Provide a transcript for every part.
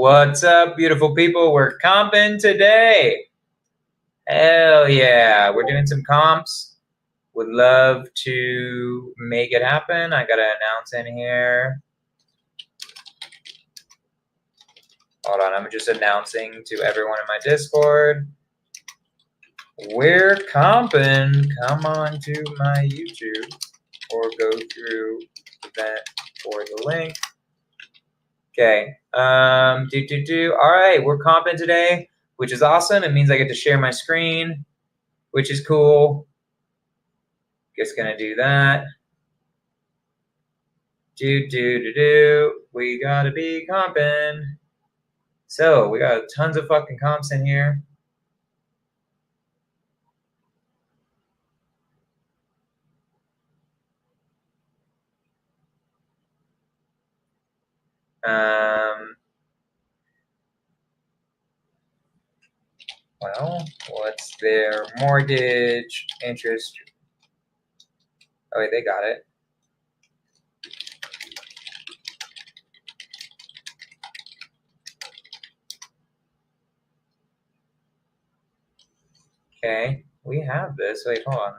What's up, beautiful people? We're comping today. Hell yeah. We're doing some comps. Would love to make it happen. I got to announce in here. Hold on. I'm just announcing to everyone in my Discord. We're comping. Come on to my YouTube or go through event for the link. Okay. All right. We're comping today, which is awesome. It means I get to share my screen, which is cool. Just gonna do that. We gotta be comping. So we got tons of fucking comps in here. Well, what's their mortgage interest? Oh wait, they got it. Okay, we have this. Wait, hold on.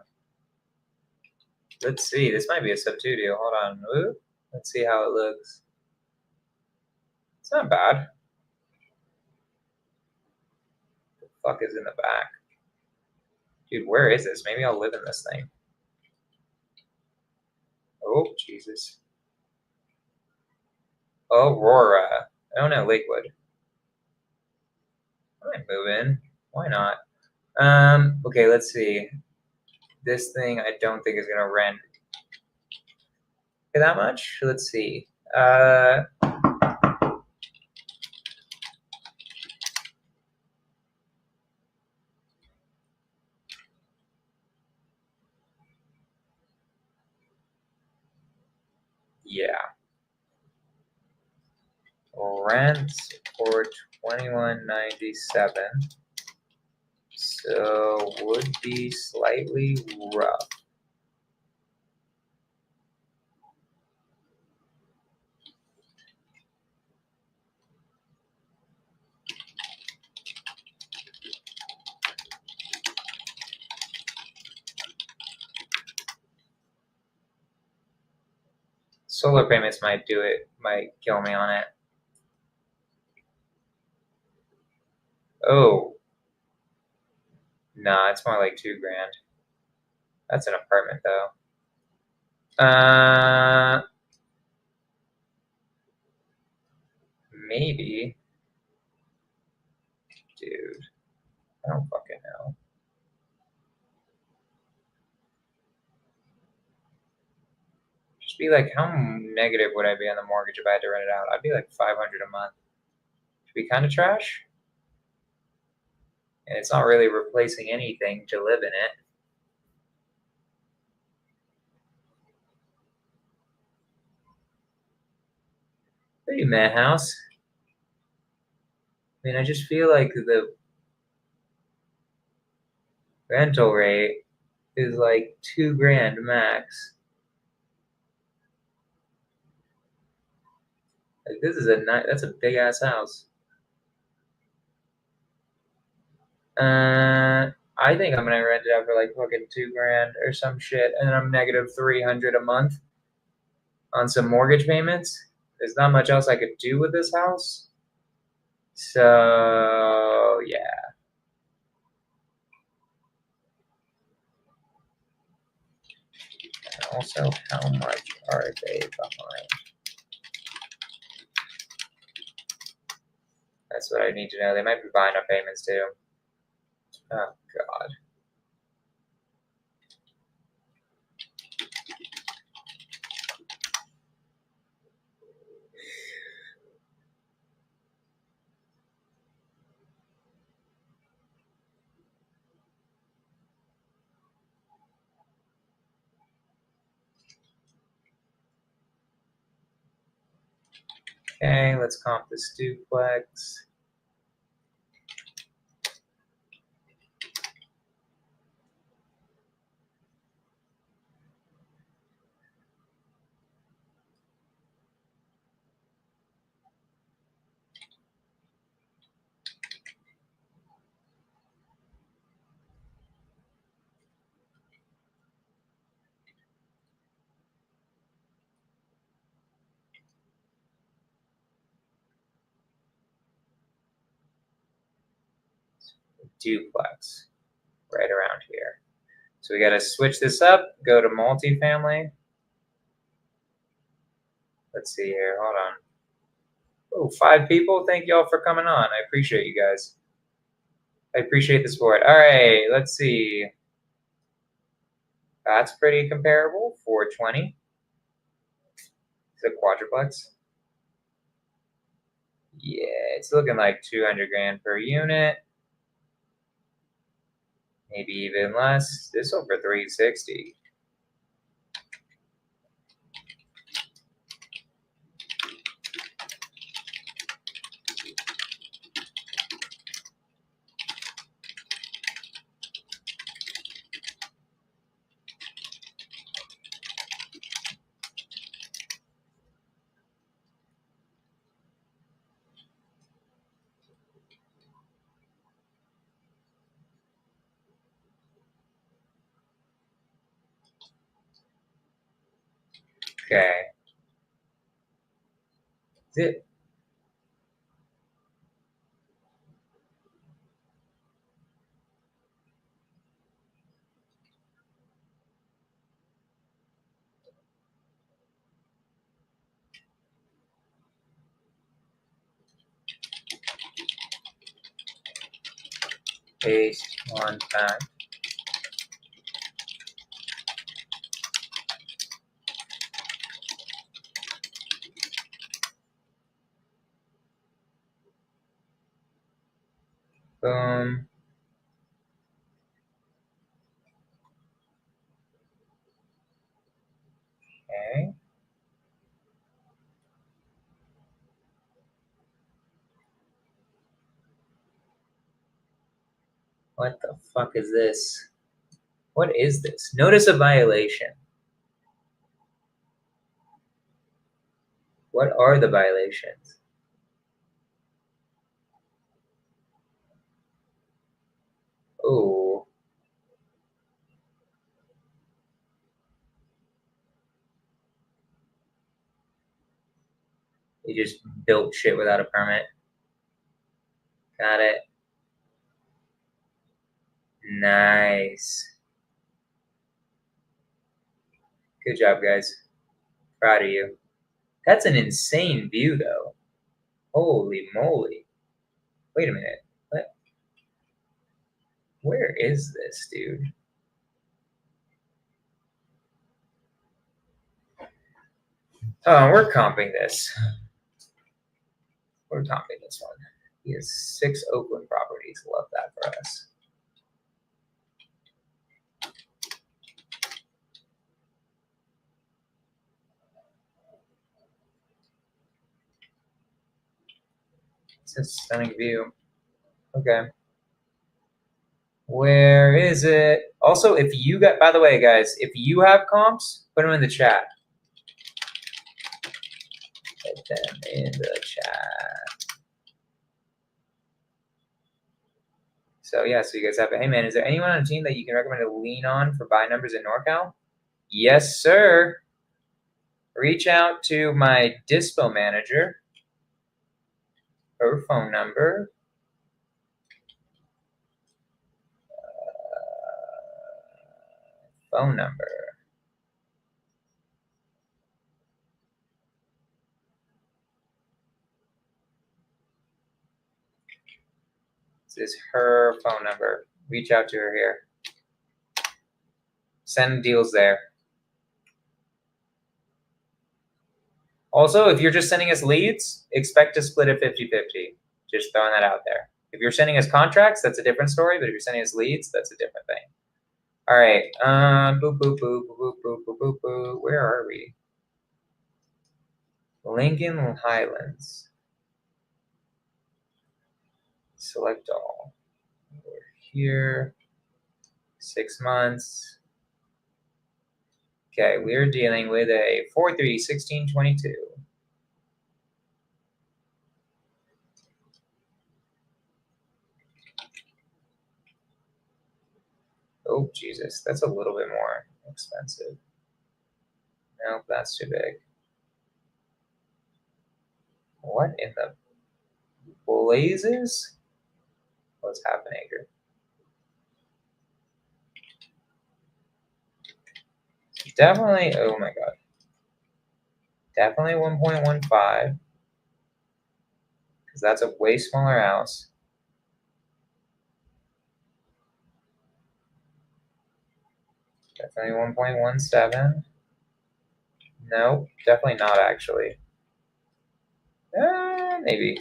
Let's see. This might be a sub 2 deal. Hold on. Ooh. Let's see how it looks. It's not bad. The fuck is in the back? Dude, where is this? Maybe I'll live in this thing. Oh, Jesus. Aurora. Oh no, Lakewood. I might move in. Why not? Okay, let's see. This thing I don't think is gonna rent that much. Let's see. Yeah. Rent for $21.97. So would be slightly rough. Solar payments might do it, might kill me on it. Oh. Nah, it's more like $2 grand. That's an apartment though. Maybe. Dude. I don't fucking know. Just be like, how negative would I be on the mortgage if I had to rent it out? I'd be like 500 a month. Should be kind of trash. And it's not really replacing anything to live in it. Pretty meh house. I mean, I just feel like the rental rate is like $2 grand max. Like this is that's a big ass house. I think I'm gonna rent it out for like fucking $2 grand or some shit, and then I'm negative 300 a month on some mortgage payments. There's not much else I could do with this house. So yeah. And also, how much are they behind? That's what I need to know. They might be behind on payments too. Oh God. Okay, let's comp this duplex. duplex right around here. So we got to switch this up, go to multifamily. Let's see here, hold on. Oh, 5 people. Thank y'all for coming on. I appreciate you guys. I appreciate the support. All right, let's see. That's pretty comparable. 420. It's a quadruplex. Yeah, it's looking like 200 grand per unit. Maybe even less. This one for 360. Okay. Is it? Paste one time. Boom. Okay. What the fuck is this? What is this? Notice of violation. What are the violations? Oh. They just built shit without a permit. Got it. Nice. Good job, guys. Proud of you. That's an insane view, though. Holy moly. Wait a minute. What? Where is this, dude? Oh, we're comping this. We're comping this one. He has 6 Oakland properties. Love that for us. It's a stunning view. Okay. Where is it? Also, if you got, by the way, guys, if you have comps, put them in the chat. Put them in the chat. So yeah, so you guys have it. Hey man, is there anyone on the team that you can recommend to lean on for buy numbers in NorCal? Yes, sir. Reach out to my dispo manager. Her phone number. Phone number. This is her phone number. Reach out to her here. Send deals there. Also, if you're just sending us leads, expect to split it 50-50. Just throwing that out there. If you're sending us contracts, that's a different story. But if you're sending us leads, that's a different thing. All right. Boop, boop, boop, boop, boop, boop, boop, boop. Where are we? Lincoln Highlands. Select all. We're here. 6 months. Okay, we're dealing with a 4-3-16-22. Oh, Jesus. That's a little bit more expensive. Nope, that's too big. What in the blazes? What's happening here? Definitely, oh my god. Definitely 1.15. Because that's a way smaller house. Definitely 1.17. Nope, definitely not actually. Maybe.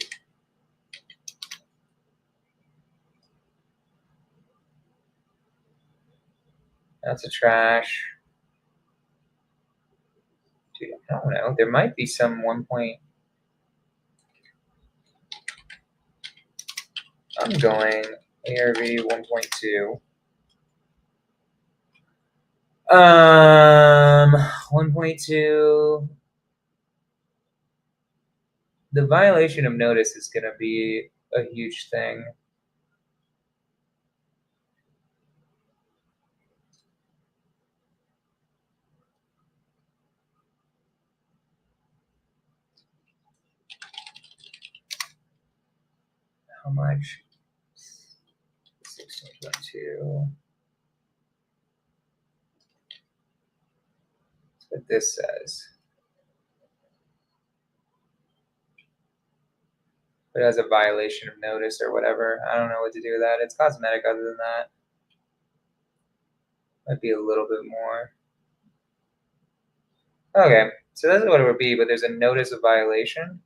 That's a trash. Dude, I don't know. There might be some 1 point. I'm going ARV 1.2. 1.2. The violation of notice is going to be a huge thing. How much? 16.2. That's what this says. It has a violation of notice or whatever. I don't know what to do with that. It's cosmetic other than that. Might be a little bit more. Okay, so that's what it would be, but there's a notice of violation.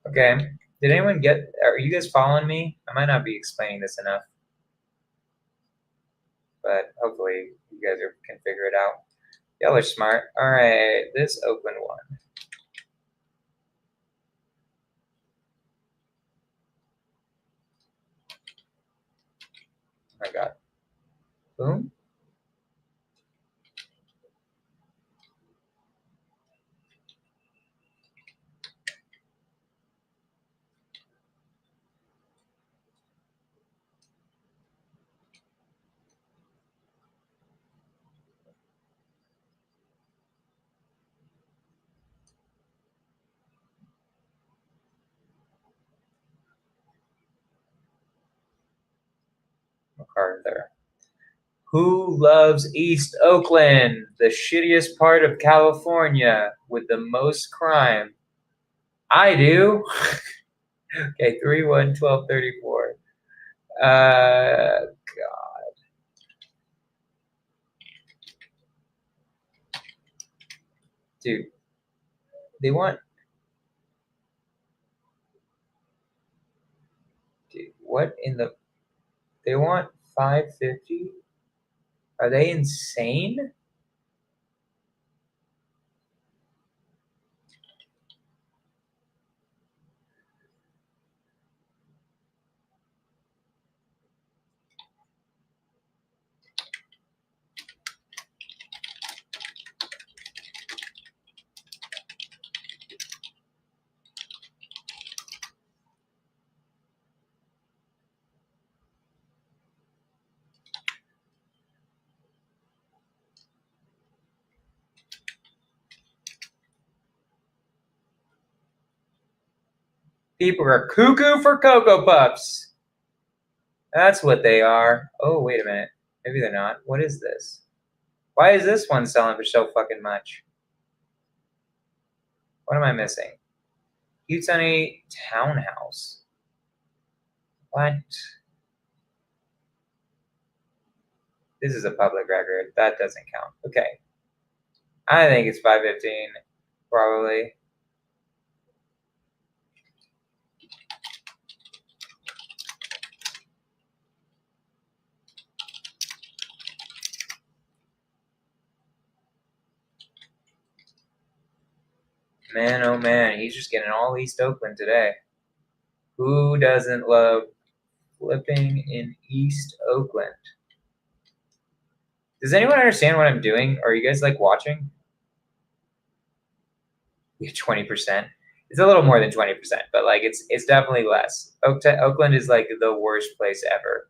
Okay, did anyone get, are you guys following me? I might not be explaining this enough, but hopefully you guys can figure it out. Y'all are smart. All right, this open one. Oh my god. Boom. MacArthur. Who loves East Oakland, the shittiest part of California with the most crime? I do. Okay, 3-1-12-34. God. Dude, they want. Dude, what in the. They want 550? Are they insane? People are cuckoo for Cocoa Puffs. That's what they are. Oh, wait a minute. Maybe they're not. What is this? Why is this one selling for so fucking much? What am I missing? Buttes on a townhouse. What? This is a public record. That doesn't count. Okay. I think it's 515, probably. Man, oh man, he's just getting all East Oakland today. Who doesn't love flipping in East Oakland? Does anyone understand what I'm doing? Are you guys like watching? Yeah, 20%. It's a little more than 20%, but like it's definitely less. Oakland is like the worst place ever.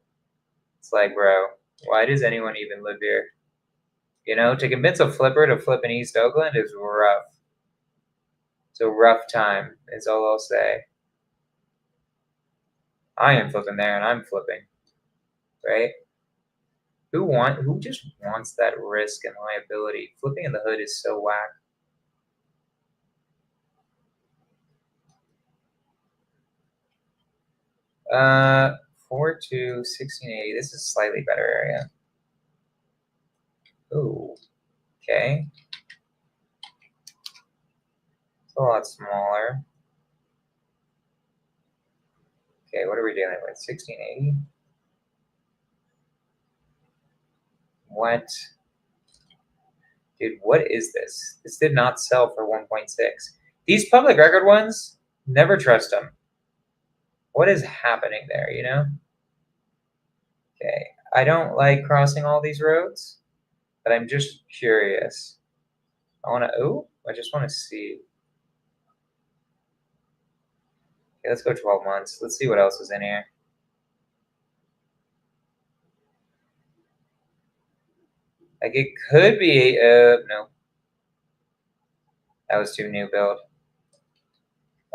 It's like, bro, why does anyone even live here? You know, to convince a flipper to flip in East Oakland is rough. It's a rough time, is all I'll say. I am flipping there and I'm flipping. Right? Who just wants that risk and liability? Flipping in the hood is so whack. 4-2, 1680. This is a slightly better area. Ooh. Okay. It's a lot smaller. Okay, what are we dealing with? 1680? What? Dude, what is this? This did not sell for 1.6. These public record ones, never trust them. What is happening there, you know? Okay, I don't like crossing all these roads, but I'm just curious. I just want to see. Okay, let's go 12 months. Let's see what else is in here. Like it could be, no. That was too new build.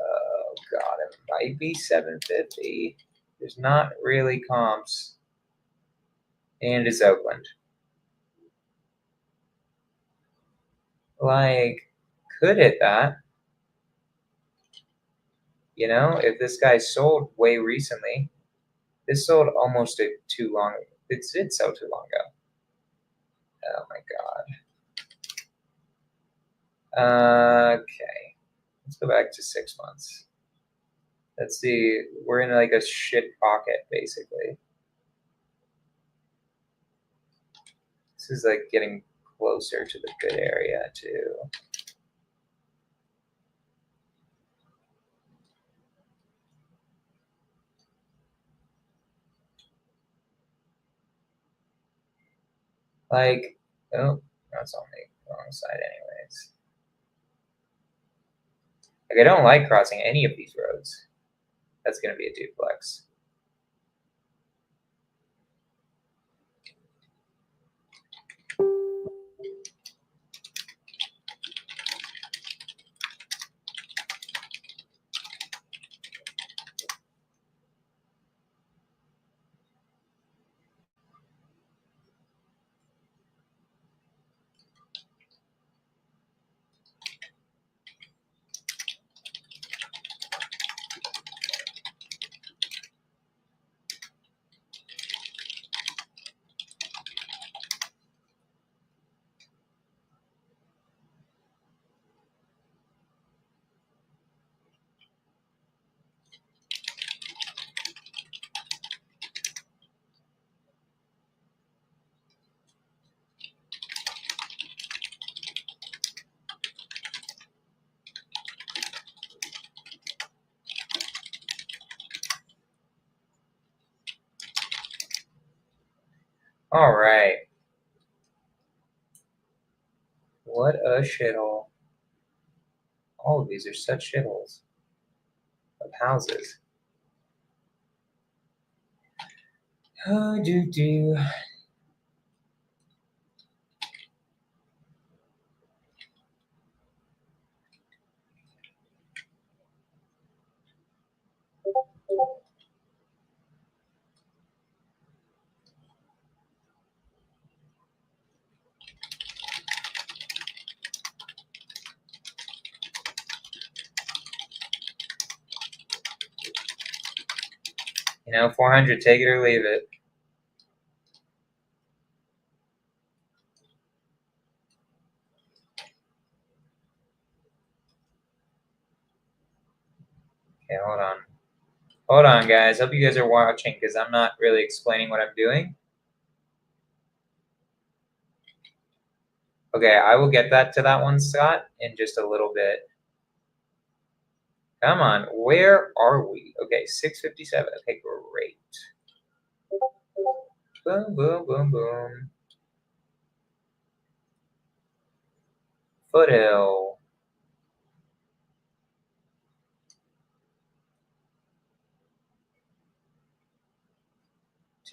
Oh God, it might be 750. There's not really comps. And it's Oakland. Like, could hit that. You know, if this guy sold way recently, this sold almost too long. It did sell too long ago. Oh my God. Okay. Let's go back to 6 months. Let's see. We're in like a shit pocket, basically. This is like getting closer to the good area, too. Like, oh, that's on the wrong side, anyways. Like, I don't like crossing any of these roads. That's going to be a duplex. All right. What a shithole. All of these are such shitholes of houses. Oh, do. You know, 400, take it or leave it. Okay, hold on. Hold on, guys. Hope you guys are watching because I'm not really explaining what I'm doing. Okay, I will get that to that one, Scott, in just a little bit. Come on, where are we? Okay, 657. Okay, great. Boom, boom, boom, boom. Foothill.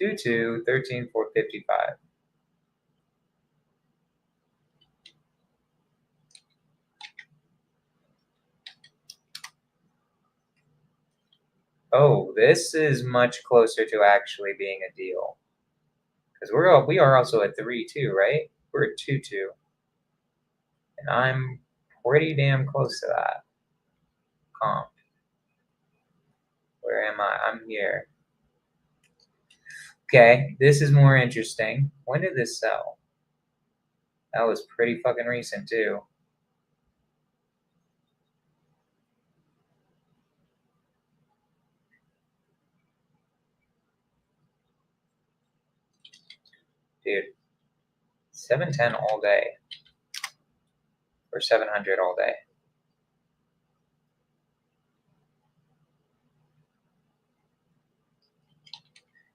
2-2, 13,455. Oh, this is much closer to actually being a deal. Because we are also at 3-2, right? We're at 2-2. And I'm pretty damn close to that. Comp. Where am I? I'm here. Okay, this is more interesting. When did this sell? That was pretty fucking recent, too. Dude, 710 all day. Or 700 all day.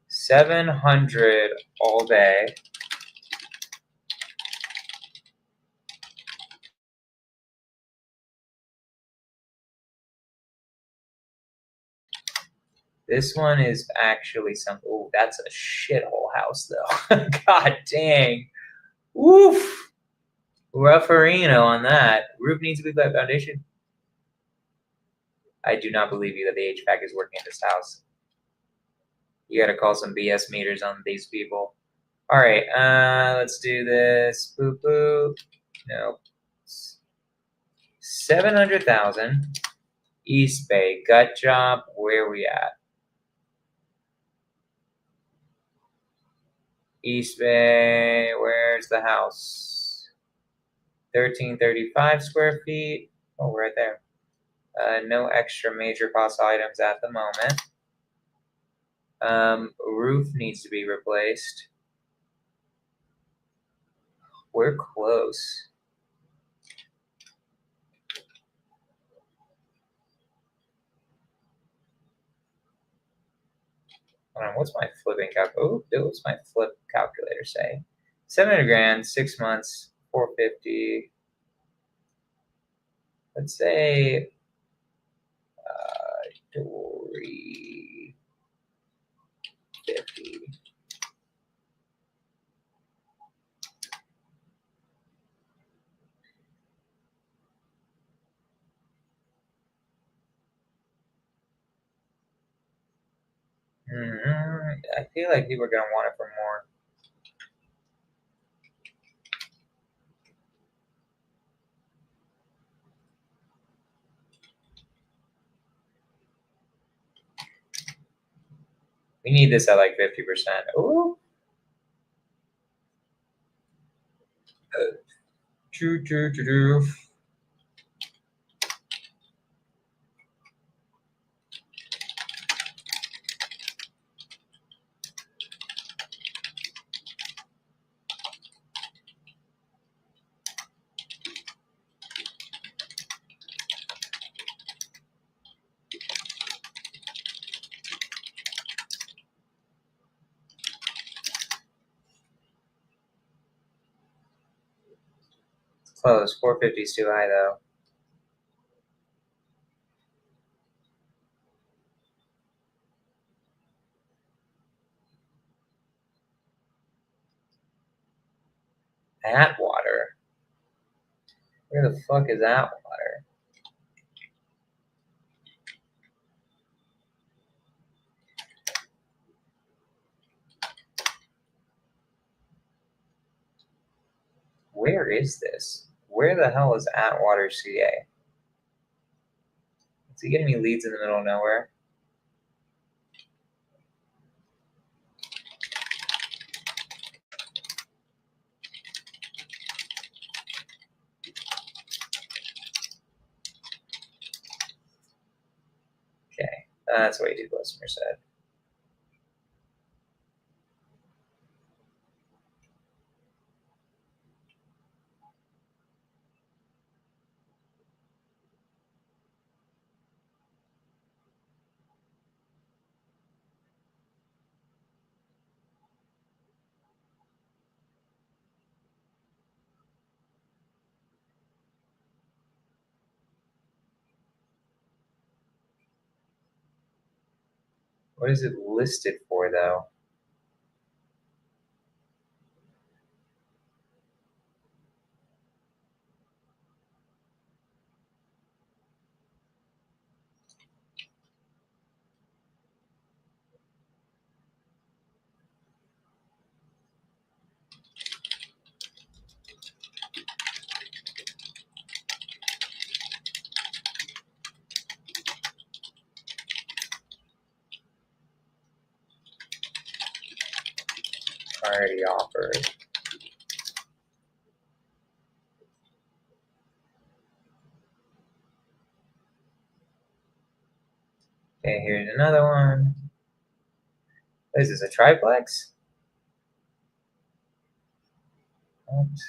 $700 all day. This one is actually some. Oh, that's a shithole house, though. God dang. Woof. Rufferino on that. Roof needs to be by foundation. I do not believe you that the HVAC is working in this house. You gotta call some BS meters on these people. All right, let's do this. Boop boop. Nope. 700,000. East Bay gut job. Where we at? East Bay. Where's the house? 1335 square feet. Oh, right there. No extra major cost items at the moment. Roof needs to be replaced. We're close. Hold on, what's my flipping what's my flip calculator say? 700 grand, 6 months, 450. Let's say 350. I feel like people are gonna want it for more. We need this at like 50%. Ooh. Choo. Close. 450 is too high though. Atwater? Where the fuck is Atwater? Where is this? Where the hell is Atwater, CA? Is he getting me leads in the middle of nowhere? Okay, that's way too close to Merced. What is it listed for, though? Already offered. Okay, here's another one. Is this a triplex? Oops.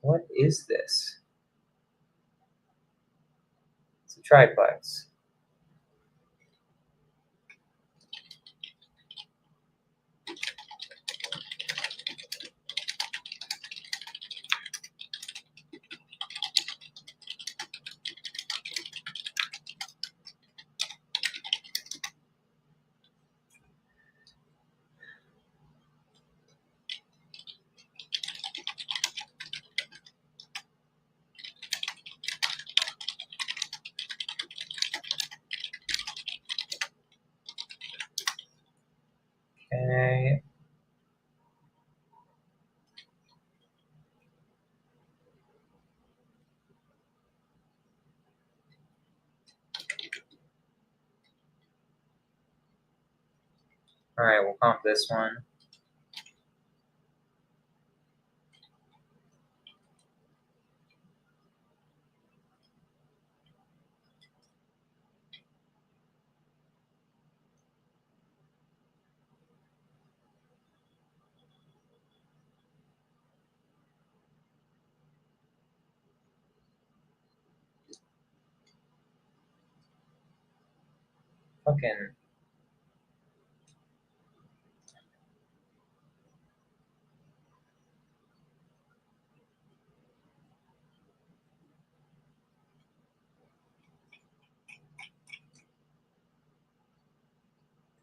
What is this? It's a triplex. Okay. All right, we'll comp this one. Fucking.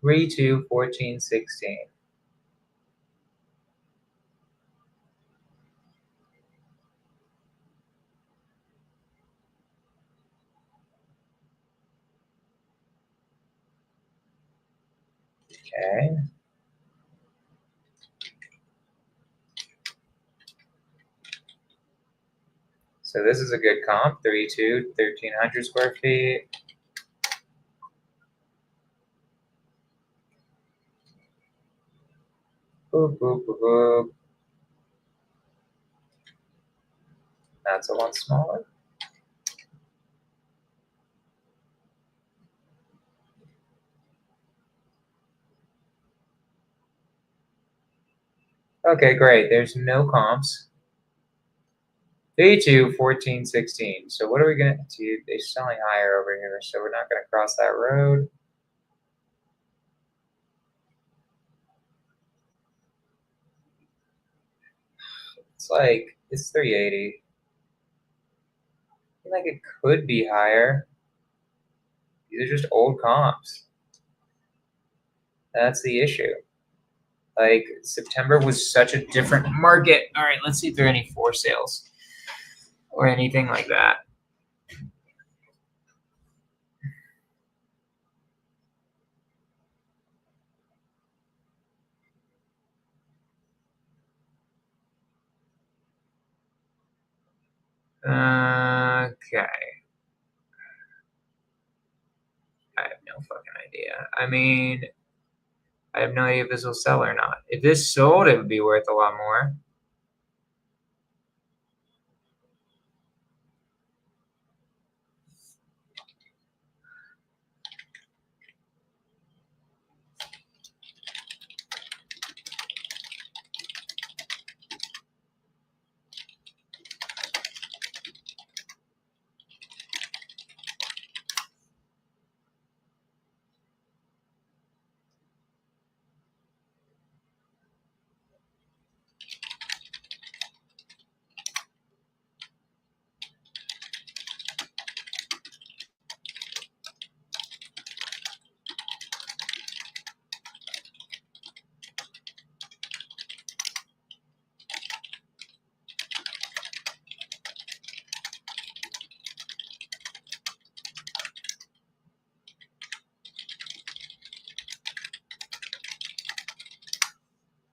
Three, 2, 14, 16. Okay. So this is a good comp. 3, 2, 1,300 square feet. Boop, boop, boop, boop. That's a one smaller. Okay, great. There's no comps. 3, 2, 14, 16. So what are we going to do? They're selling higher over here, so we're not going to cross that road. It's like, it's 380. I feel like it could be higher. These are just old comps. That's the issue. Like, September was such a different market. All right, let's see if there are any for sales or anything like that. Okay. I have no fucking idea. I mean, I have no idea if this will sell or not. If this sold, it would be worth a lot more.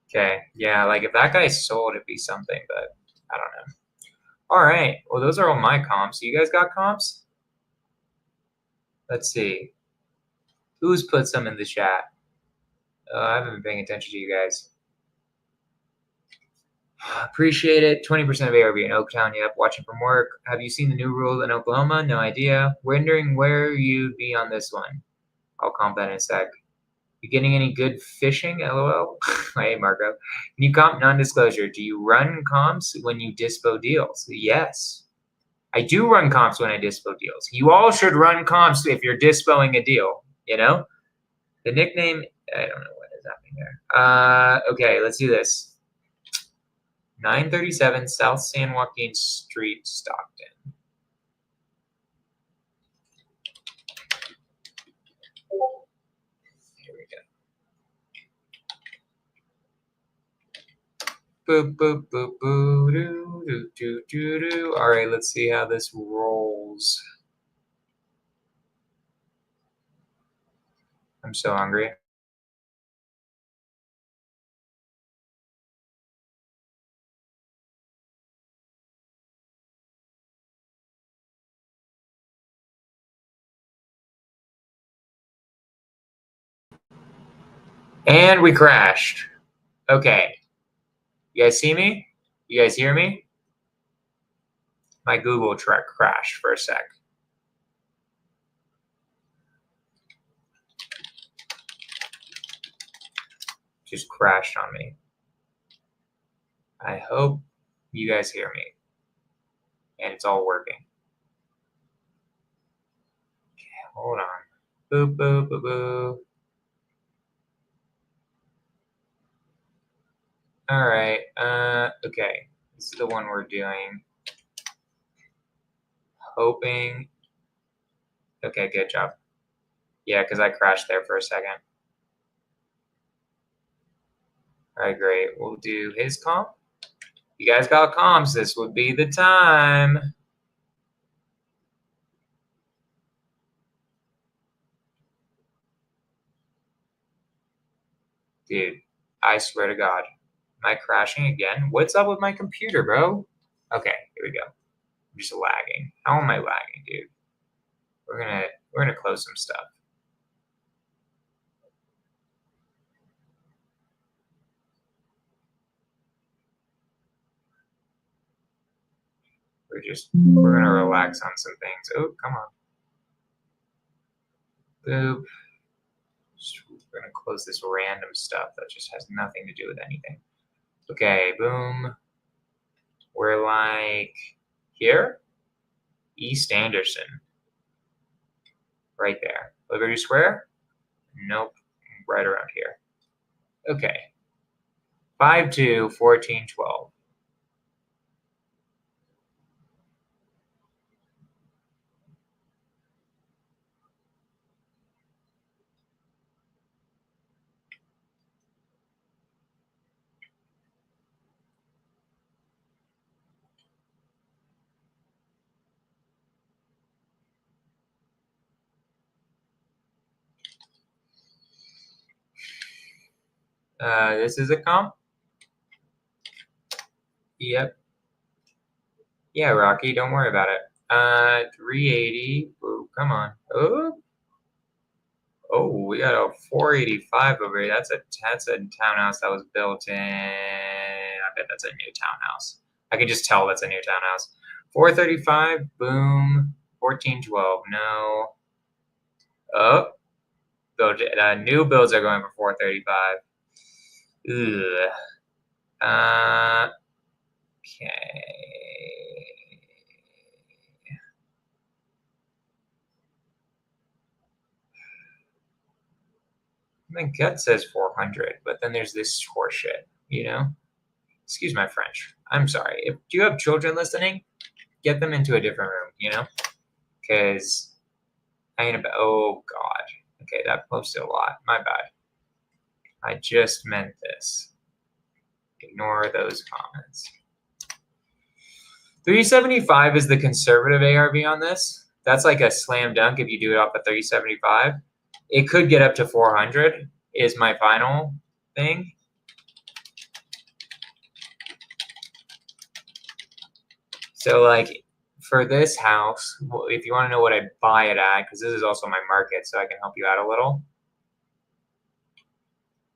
Okay, yeah, like if that guy sold, it'd be something, but I don't know. All right, well, those are all my comps. You guys got comps? Let's see. Who's put some in the chat? I haven't been paying attention to you guys. Appreciate it. 20% of ARV in Oaktown. Yep, watching from work. Have you seen the new rule in Oklahoma? No idea. Wondering where you'd be on this one. I'll comp that in a sec. You getting any good fishing? LOL. Hey, Marco. Can you comp non-disclosure? Do you run comps when you dispo deals? Yes. I do run comps when I dispo deals. You all should run comps if you're dispoing a deal, you know? The nickname, I don't know what is happening there. Okay, let's do this. 937 South San Joaquin Street, Stockton. Here we go. Boop, boop, boop, boop, doo, doo, doo, doo, doo. All right, let's see how this rolls. I'm so hungry. And we crashed. Okay. You guys see me? You guys hear me? My Google truck crashed for a sec. Just crashed on me. I hope you guys hear me. And it's all working. Okay, hold on. Boop, boop, boop, boop. All right. Okay. This is the one we're doing. Hoping. Okay, good job. Yeah, because I crashed there for a second. All right, great. We'll do his comp. You guys got comps. This would be the time. Dude, I swear to God. Am I crashing again? What's up with my computer, bro? Okay, here we go. I'm just lagging. How am I lagging, dude? We're gonna close some stuff. We're gonna relax on some things. Oh, come on. Boop. We're gonna close this random stuff that just has nothing to do with anything. Okay, boom. We're like here, East Anderson, right there. Liberty Square? Nope, right around here. Okay, 5-2, 14, 12. This is a comp. Yep. Yeah, Rocky, don't worry about it. 380. Ooh, come on. Oh, we got a 485 over here. That's a townhouse that was built in. I bet that's a new townhouse. I can just tell that's a new townhouse. 435. Boom. 1412. No. Oh, new builds are going for 435. Ugh. Okay. My gut says 400, but then there's this horseshit, you know? Excuse my French. I'm sorry. If do you have children listening, get them into a different room, you know? Because I ain't about. Oh, God. Okay, that posted a lot. My bad. I just meant this. Ignore those comments. 375 is the conservative ARV on this. That's like a slam dunk if you do it off of 375. It could get up to 400 is my final thing. So like for this house, if you want to know what I'd buy it at, because this is also my market, so I can help you out a little.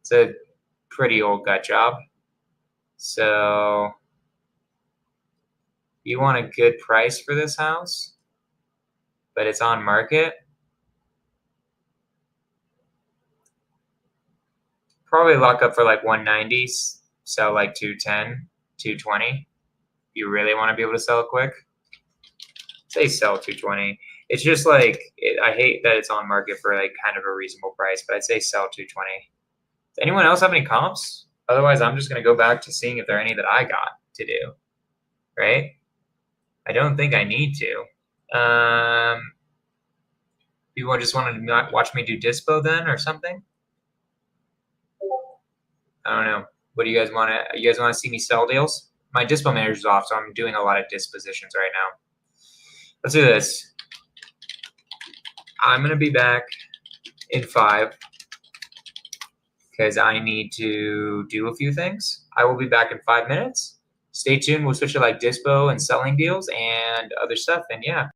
It's a pretty old gut job. So you want a good price for this house, but it's on market. Probably lock up for like 190, sell like 210, 220. You really want to be able to sell it quick? Say sell 220. It's just like I hate that it's on market for like kind of a reasonable price, but I'd say sell 220. Does anyone else have any comps? Otherwise, I'm just gonna go back to seeing if there are any that I got to do. Right? I don't think I need to. People just want to not watch me do dispo then or something. I don't know. What do you guys want to? You guys want to see me sell deals? My dispo manager's off, so I'm doing a lot of dispositions right now. Let's do this. I'm gonna be back in 5 because I need to do a few things. I will be back in 5 minutes. Stay tuned. We'll switch to like dispo and selling deals and other stuff. And yeah.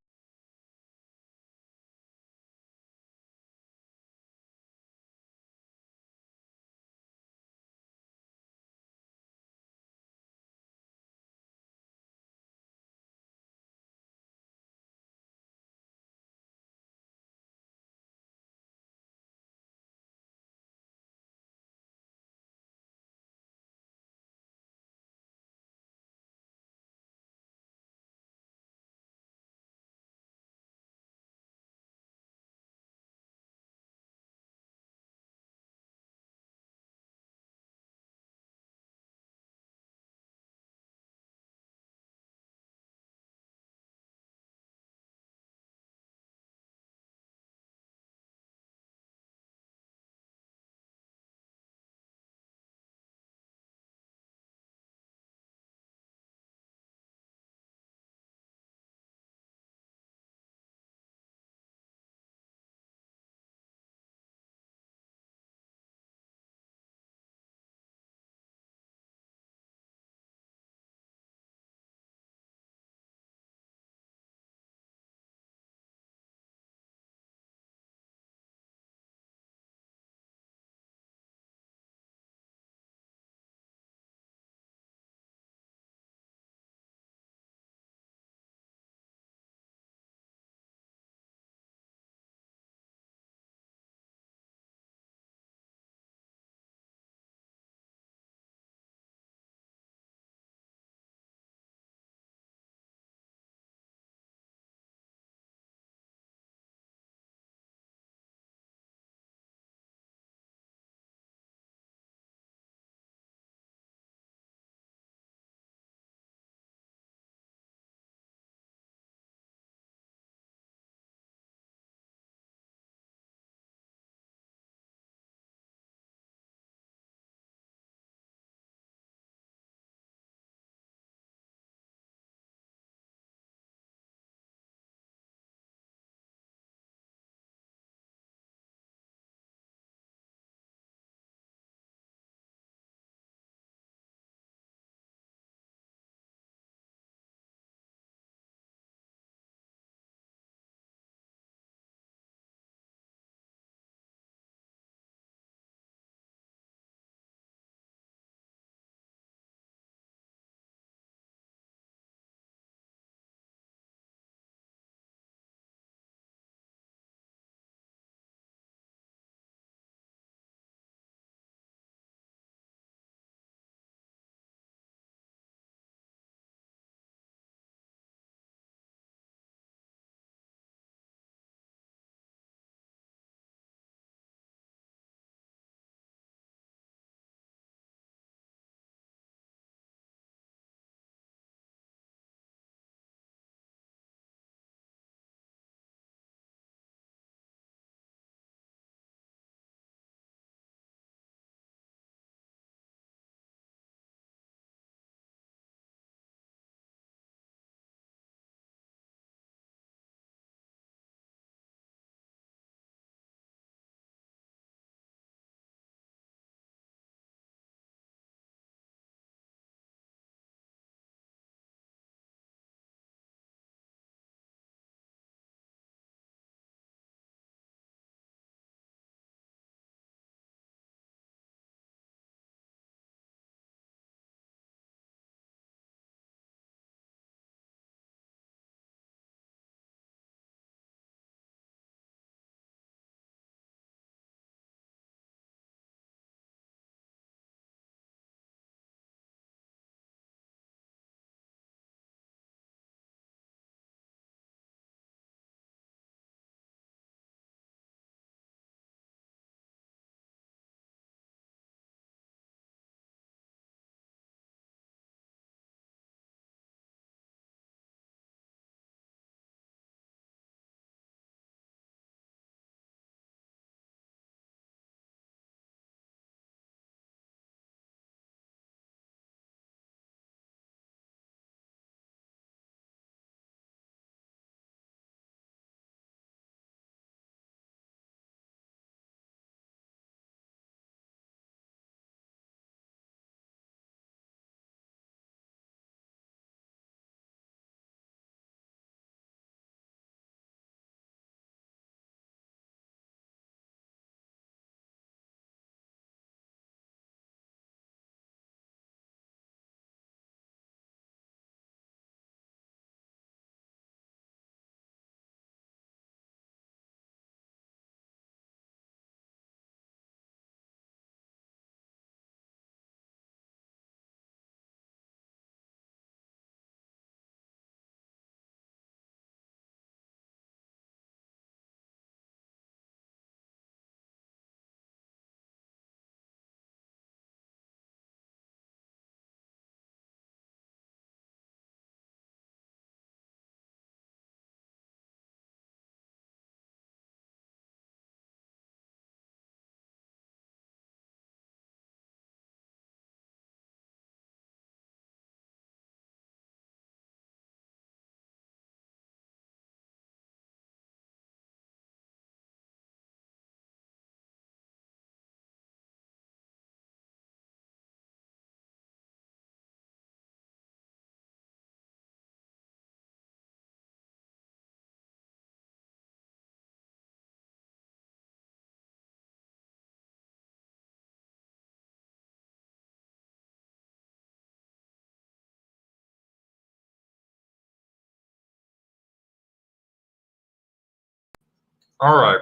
All right,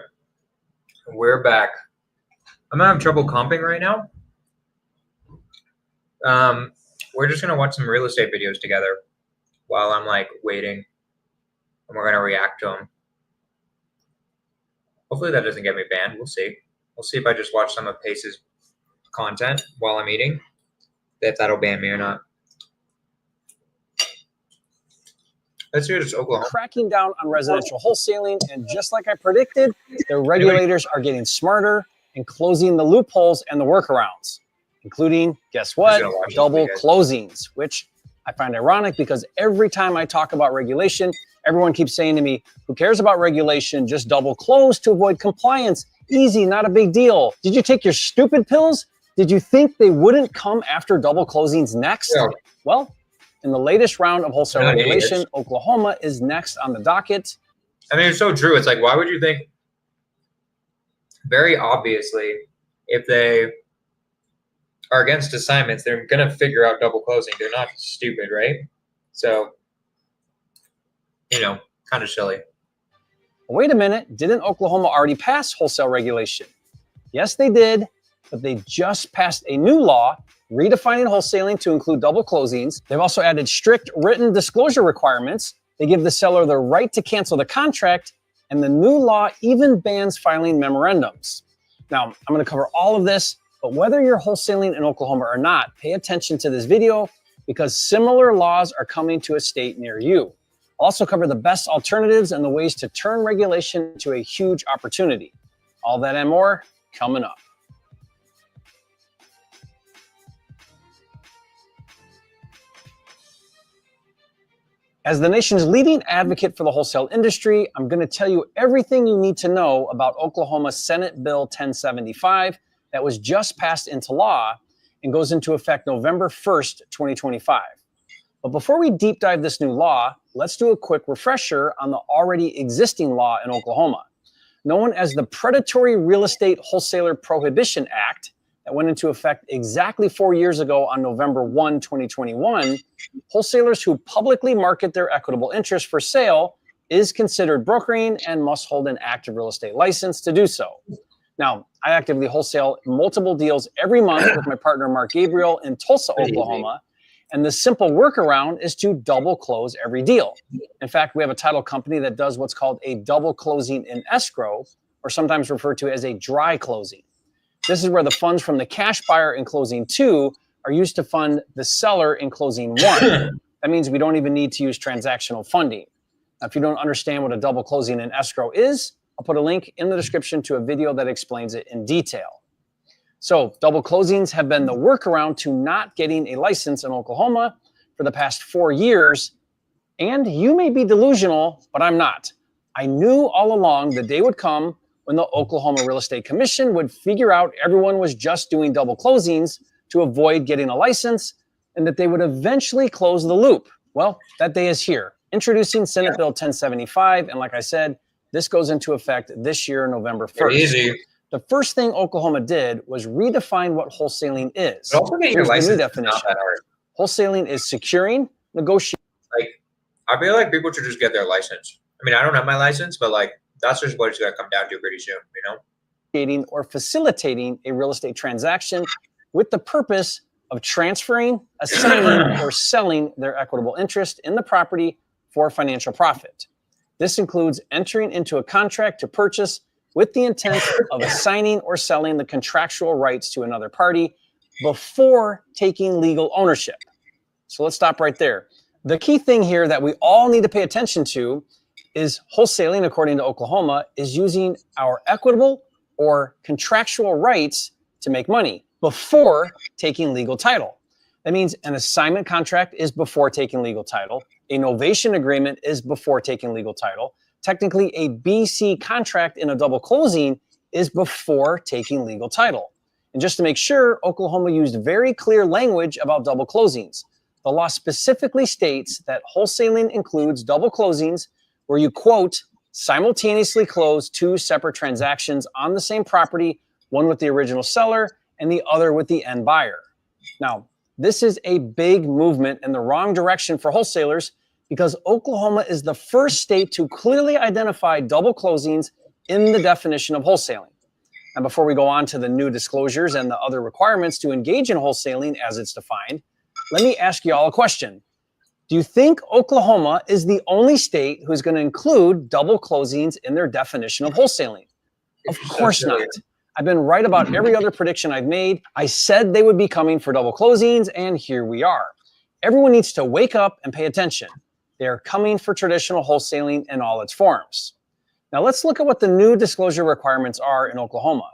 we're back. I'm gonna have trouble comping right now. We're just gonna watch some real estate videos together while I'm like waiting, and we're gonna react to them. Hopefully that doesn't get me banned. We'll see. We'll see if I just watch some of Pace's content while I'm eating, if that'll ban me or not. Let's see, it's Oklahoma. Cracking down on residential wholesaling, and just like I predicted, the regulators are getting smarter and closing the loopholes and the workarounds, including, guess what, double closings, which I find ironic because every time I talk about regulation, everyone keeps saying to me, who cares about regulation? Just double close to avoid compliance. Easy, not a big deal. Did you take your stupid pills? Did you think they wouldn't come after double closings next? Yeah. Well, in the latest round of wholesale regulation, Oklahoma is next on the docket. I mean, it's so true. It's like, why would you think? Very obviously, if they are against assignments, they're going to figure out double closing. They're not stupid, right? So, you know, kind of silly. Wait a minute. Didn't Oklahoma already pass wholesale regulation? Yes, they did, but they just passed a new law redefining wholesaling to include double closings. They've also added strict written disclosure requirements. They give the seller the right to cancel the contract, and the new law even bans filing memorandums. Now, I'm going to cover all of this, but whether you're wholesaling in Oklahoma or not, pay attention to this video because similar laws are coming to a state near you. I'll also cover the best alternatives and the ways to turn regulation into a huge opportunity. All that and more coming up. As the nation's leading advocate for the wholesale industry, I'm going to tell you everything you need to know about Oklahoma Senate Bill 1075 that was just passed into law and goes into effect November 1st, 2025. But before we deep dive this new law, let's do a quick refresher on the already existing law in Oklahoma. Known as the Predatory Real Estate Wholesaler Prohibition Act, that went into effect exactly 4 years ago on November 1, 2021, wholesalers who publicly market their equitable interest for sale is considered brokering and must hold an active real estate license to do so. Now, I actively wholesale multiple deals every month with my partner, Mark Gabriel, in Tulsa, Oklahoma. And the simple workaround is to double close every deal. In fact, we have a title company that does what's called a double closing in escrow, or sometimes referred to as a dry closing. This is where the funds from the cash buyer in closing 2 are used to fund the seller in closing 1. That means we don't even need to use transactional funding. Now, if you don't understand what a double closing in escrow is, I'll put a link in the description to a video that explains it in detail. So double closings have been the workaround to not getting a license in Oklahoma for the past 4 years. And you may be delusional, but I'm not. I knew all along the day would come when the Oklahoma Real Estate Commission would figure out everyone was just doing double closings to avoid getting a license, and that they would eventually close the loop. Well, that day is here. Introducing Senate Bill 1075, and like I said, this goes into effect this year, November 1st. Easy. The first thing Oklahoma did was redefine what wholesaling is. Also getting your license is not that hard. Wholesaling is securing, negotiating. Like, I feel like people should just get their license. I mean, I don't have my license, but like, that's just what it's going to come down to pretty soon, you know? Or facilitating a real estate transaction with the purpose of transferring, assigning, or selling their equitable interest in the property for financial profit. This includes entering into a contract to purchase with the intent of assigning or selling the contractual rights to another party before taking legal ownership. So let's stop right there. The key thing here that we all need to pay attention to is wholesaling, according to Oklahoma, is using our equitable or contractual rights to make money before taking legal title. That means an assignment contract is before taking legal title. A novation agreement is before taking legal title. Technically, a BC contract in a double closing is before taking legal title. And just to make sure, Oklahoma used very clear language about double closings. The law specifically states that wholesaling includes double closings where you, quote, simultaneously close 2 separate transactions on the same property, one with the original seller and the other with the end buyer. Now, this is a big movement in the wrong direction for wholesalers because Oklahoma is the first state to clearly identify double closings in the definition of wholesaling. And before we go on to the new disclosures and the other requirements to engage in wholesaling as it's defined, let me ask you all a question. Do you think Oklahoma is the only state who's going to include double closings in their definition of wholesaling? Of course not. I've been right about every other prediction I've made. I said they would be coming for double closings, and here we are. Everyone needs to wake up and pay attention. They are coming for traditional wholesaling in all its forms. Now let's look at what the new disclosure requirements are in Oklahoma.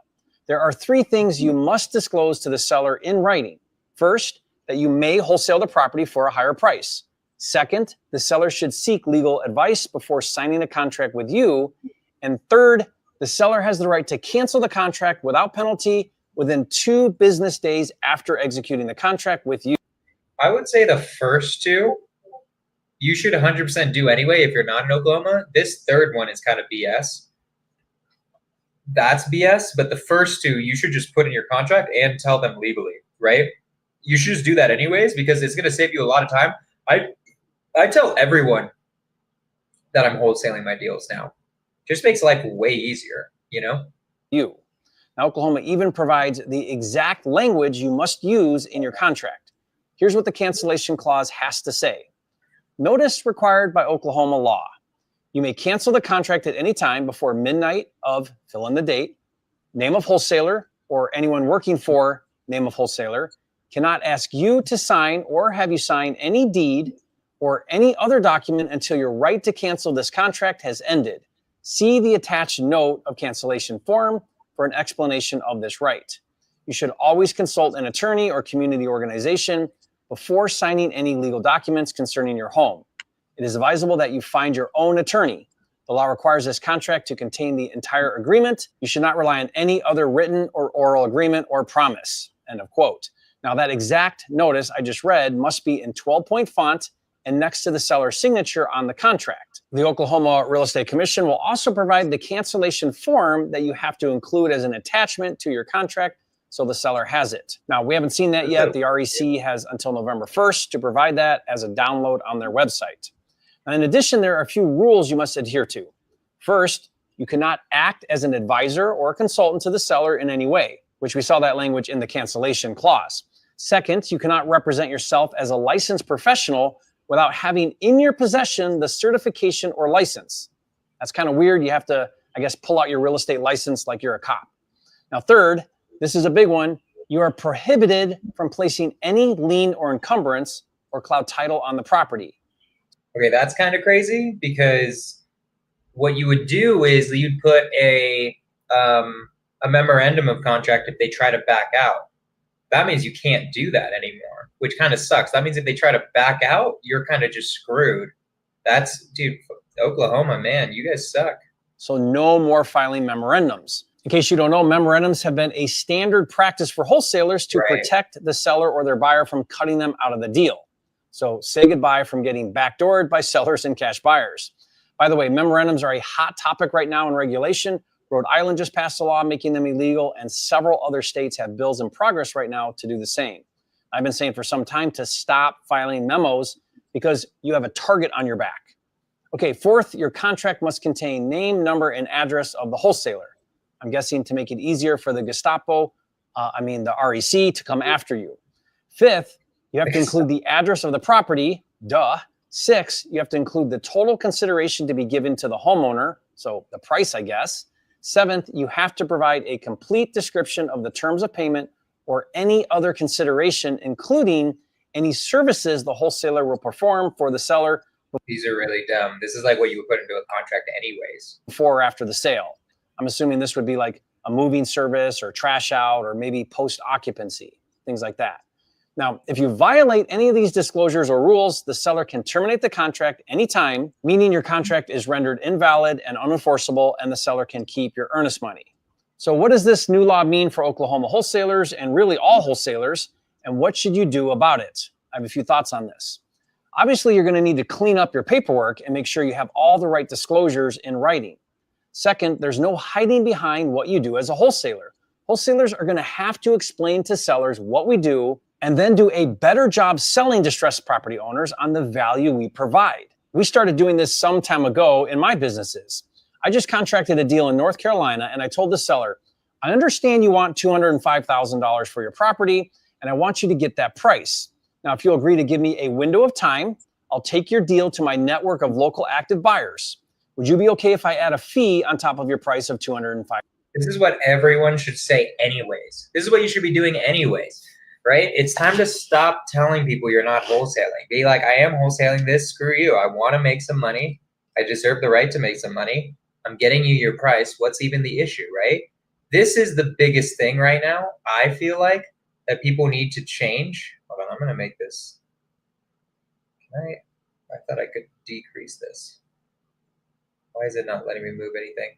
There are 3 things you must disclose to the seller in writing. First, that you may wholesale the property for a higher price. Second, the seller should seek legal advice before signing a contract with you. And third, the seller has the right to cancel the contract without penalty within 2 business days after executing the contract with you. I would say the first 2, you should 100% do anyway if you're not in Oklahoma. This third one is kind of BS. That's BS, but the first 2, you should just put in your contract and tell them legally, right? You should just do that anyways because it's going to save you a lot of time. I tell everyone that I'm wholesaling my deals now. Just makes life way easier, you know? You. Now, Oklahoma even provides the exact language you must use in your contract. Here's what the cancellation clause has to say. Notice required by Oklahoma law. You may cancel the contract at any time before midnight of fill in the date, name of wholesaler, or anyone working for name of wholesaler, cannot ask you to sign or have you sign any deed or any other document until your right to cancel this contract has ended. See the attached note of cancellation form for an explanation of this right. You should always consult an attorney or community organization before signing any legal documents concerning your home. It is advisable that you find your own attorney. The law requires this contract to contain the entire agreement. You should not rely on any other written or oral agreement or promise. End of quote. Now that exact notice I just read must be in 12-point font and next to the seller's signature on the contract. The Oklahoma Real Estate Commission will also provide the cancellation form that you have to include as an attachment to your contract so the seller has it. Now, we haven't seen that yet. The REC has until November 1st to provide that as a download on their website. And in addition, there are a few rules you must adhere to. First, you cannot act as an advisor or a consultant to the seller in any way, which we saw that language in the cancellation clause. Second, you cannot represent yourself as a licensed professional without having in your possession the certification or license. That's kind of weird. You have to, I guess, pull out your real estate license like you're a cop. Now, third, this is a big one. You are prohibited from placing any lien or encumbrance or cloud title on the property. Okay, that's kind of crazy because what you would do is you'd put a memorandum of contract if they try to back out. That means you can't do that anymore, which kind of sucks. That means if they try to back out, you're kind of just screwed. Dude, Oklahoma, man, you guys suck. So no more filing memorandums. In case you don't know, memorandums have been a standard practice for wholesalers to protect the seller or their buyer from cutting them out of the deal. So say goodbye from getting backdoored by sellers and cash buyers. By the way, memorandums are a hot topic right now in regulation. Rhode Island just passed a law making them illegal, and several other states have bills in progress right now to do the same. I've been saying for some time to stop filing memos because you have a target on your back. Okay, fourth, your contract must contain name, number, and address of the wholesaler. I'm guessing to make it easier for the Gestapo, the REC, to come after you. Fifth, you have to include the address of the property, duh. Six, you have to include the total consideration to be given to the homeowner, so the price, I guess. Seventh, you have to provide a complete description of the terms of payment or any other consideration, including any services the wholesaler will perform for the seller. These are really dumb. This is like what you would put into a contract anyways. Before or after the sale. I'm assuming this would be like a moving service or trash out or maybe post-occupancy, things like that. Now, if you violate any of these disclosures or rules, the seller can terminate the contract anytime, meaning your contract is rendered invalid and unenforceable, and the seller can keep your earnest money. So what does this new law mean for Oklahoma wholesalers and really all wholesalers, and what should you do about it? I have a few thoughts on this. Obviously, you're going to need to clean up your paperwork and make sure you have all the right disclosures in writing. Second, there's no hiding behind what you do as a wholesaler. Wholesalers are going to have to explain to sellers what we do and then do a better job selling distressed property owners on the value we provide. We started doing this some time ago in my businesses. I just contracted a deal in North Carolina, and I told the seller, I understand you want $205,000 for your property, and I want you to get that price. Now, if you'll agree to give me a window of time, I'll take your deal to my network of local active buyers. Would you be okay if I add a fee on top of your price of $205,000? This is what everyone should say anyways. This is what you should be doing anyways, right? It's time to stop telling people you're not wholesaling. Be like, I am wholesaling this, screw you. I want to make some money. I deserve the right to make some money. I'm getting you your price. What's even the issue, right? This is the biggest thing right now, I feel like, that people need to change. Hold on, I'm going to make this. I thought I could decrease this. Why is it not letting me move anything?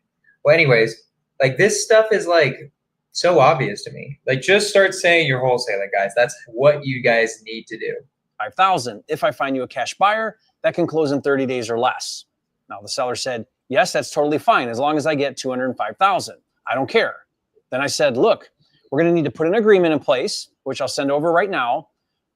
Well, anyways, like this stuff is like so obvious to me. Like just start saying you're wholesaling, guys. That's what you guys need to do. $5,000 if I find you a cash buyer that can close in 30 days or less. Now the seller said, yes, that's totally fine as long as I get $205,000. I don't care. Then I said, look, we're going to need to put an agreement in place, which I'll send over right now.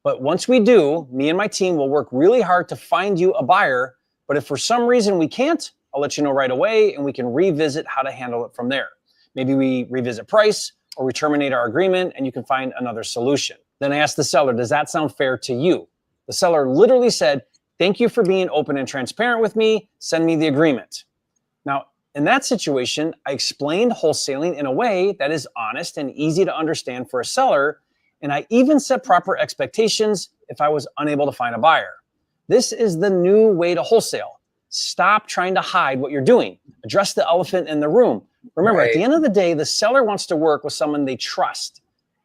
But once we do, me and my team will work really hard to find you a buyer. But if for some reason we can't, I'll let you know right away and we can revisit how to handle it from there. Maybe we revisit price or we terminate our agreement and you can find another solution. Then I asked the seller, does that sound fair to you? The seller literally said, thank you for being open and transparent with me. Send me the agreement. Now, in that situation, I explained wholesaling in a way that is honest and easy to understand for a seller, and I even set proper expectations if I was unable to find a buyer. This is the new way to wholesale. Stop trying to hide what you're doing. Address the elephant in the room. Remember, at the end of the day, the seller wants to work with someone they trust.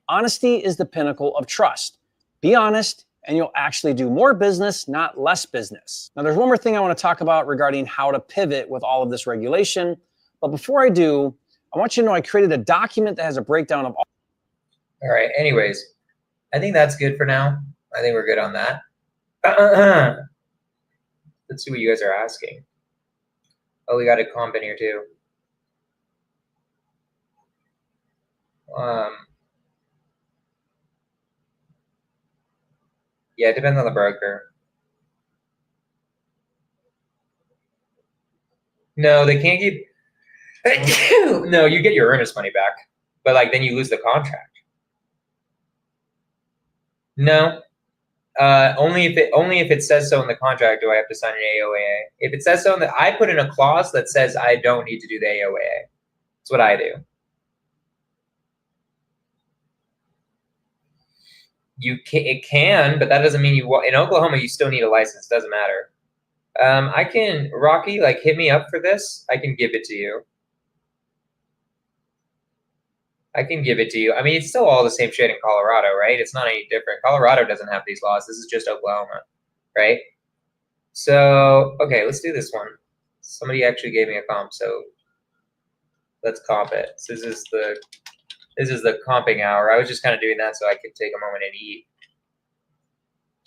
Honesty is the pinnacle of trust. Be honest, and you'll actually do more business, not less business. Now, there's one more thing I want to talk about regarding how to pivot with all of this regulation. But before I do, I want you to know I created a document that has a breakdown of all. All right. Anyways, I think that's good for now. I think we're good on that. Let's see what you guys are asking. Oh, we got a comp in here too. Yeah, it depends on the broker. No, they can't keep. No, you get your earnest money back, but like then you lose the contract. No, only if it says so in the contract do I have to sign an AOAA. If it says so, I put in a clause that says I don't need to do the AOAA. That's what I do. It can, but that doesn't mean you. In Oklahoma, you still need a license. Doesn't matter. I can, Rocky, like hit me up for this. I can give it to you. I can give it to you. I mean, it's still all the same shit in Colorado, right? It's not any different. Colorado doesn't have these laws. This is just Oklahoma, right? So, okay, let's do this one. Somebody actually gave me a comp, so let's comp it. So this is the comping hour. I was just kind of doing that so I could take a moment and eat.